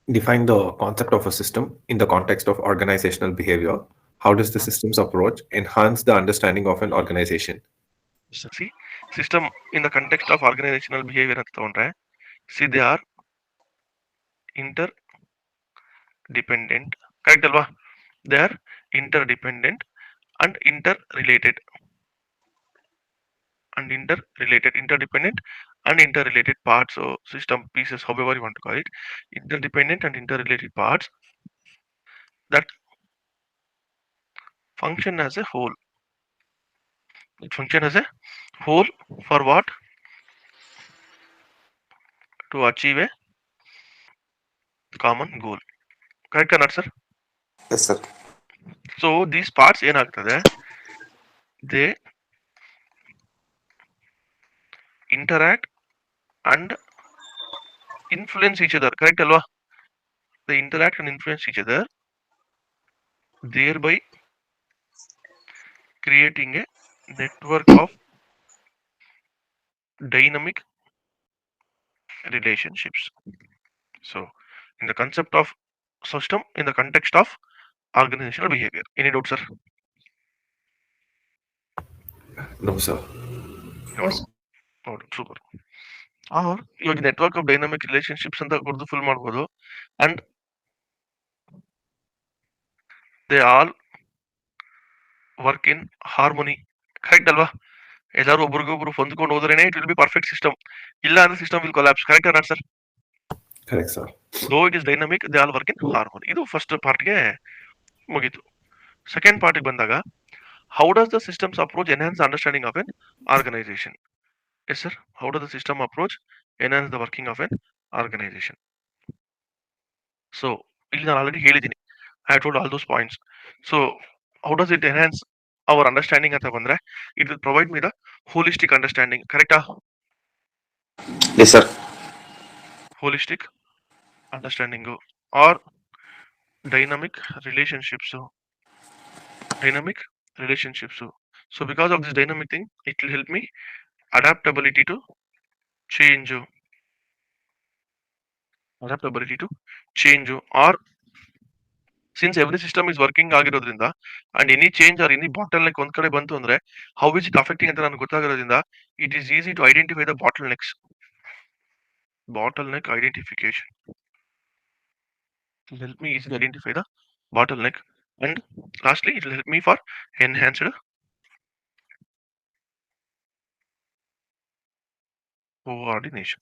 Define the concept of a system in the context of organizational behavior. How does the system's approach enhance the understanding of an organization? See, system in the context of organizational behavior ಅಂತ ತಗೊಂಡ್ರೆ see they are interdependent, correct ಅಲ್ವಾ? They are interdependent and interrelated interdependent and interrelated parts or system pieces, however you want to call it, interdependent and interrelated parts that function as a whole. It function as a whole for what? To achieve a common goal. Correct or not, sir? Yes, sir. So these parts ಏನಾಗ್ತದೆ, they interact and influence each other. Correct ಅಲ್ವಾ? They interact and influence each other, thereby creating a network of dynamic relationships. So, in the concept of system, in the context of organizational behavior. Any doubt, sir? No, sir. No, no. No, super. ಇವಾಗ network of dynamic relationships ಅಂತ ಕುರಿತು full ಮಾಡ್ಬೋದು. And they all work in harmony. Correct ಅಲ್ವಾ? ಎಲ್ಲರೂ ಒಬ್ರಿಗೊಬ್ರು ಹೊಂದ್ಕೊಂಡು ಹೋದ್ರೇನೆ it will be perfect system. ಇಲ್ಲ ಅಂದ್ರೆ ಸಿಸ್ಟಮ್ ವಿಲ್ ಕೊಲಾಪ್ಸ್. ಕರೆಕ್ಟ್ ಅಲ್ಲ sir? Correct, sir. Though it is dynamic, they all work in harmony. ಇದು ಫಸ್ಟ್ ಪಾರ್ಟ್ಗೆ ಮುಗೀತು. ಸೆಕೆಂಡ್ ಪಾರ್ಟಿಗೆ ಬಂದಾಗ, how does the systems approach enhance understanding of an organisation? Yes, sir. How does the system approach enhance the working of an organization? So, ಇಲ್ಲಿ ನಾನು already ಹೇಳಿದ್ದೀನಿ. I have told all those points. So, how does it enhance our understanding ಅಂತ ಬಂದ್ರೆ, it will provide me the holistic understanding. ಕರೆಕ್ಟಾ? Yes, sir. Holistic understanding or dynamic relationships. Dynamic relationships. So, because of this dynamic thing, it will help me adaptability to change. Adaptability to change or since every system is working ಆಗಿರೋದ್ರಿಂದ and any change or any bottleneck ಒಂದ್ ಕಡೆ ಬಂತು ಅಂದ್ರೆ how is it affecting ಅಂತ ನನಗೆ ಗೊತ್ತಾಗಿರೋದ್ರಿಂದ it is easy to identify the bottlenecks. Bottleneck identification will help me easily identify the bottleneck, and lastly it will help me for enhanced coordination.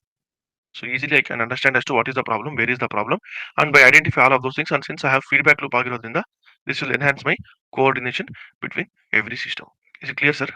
So easily I can understand as to what is the problem, where is the problem, and by identify all of those things, and since I have feedback loop ಆಗಿರೋದ್ರಿಂದ this will enhance my coordination between every system. Is it clear, sir?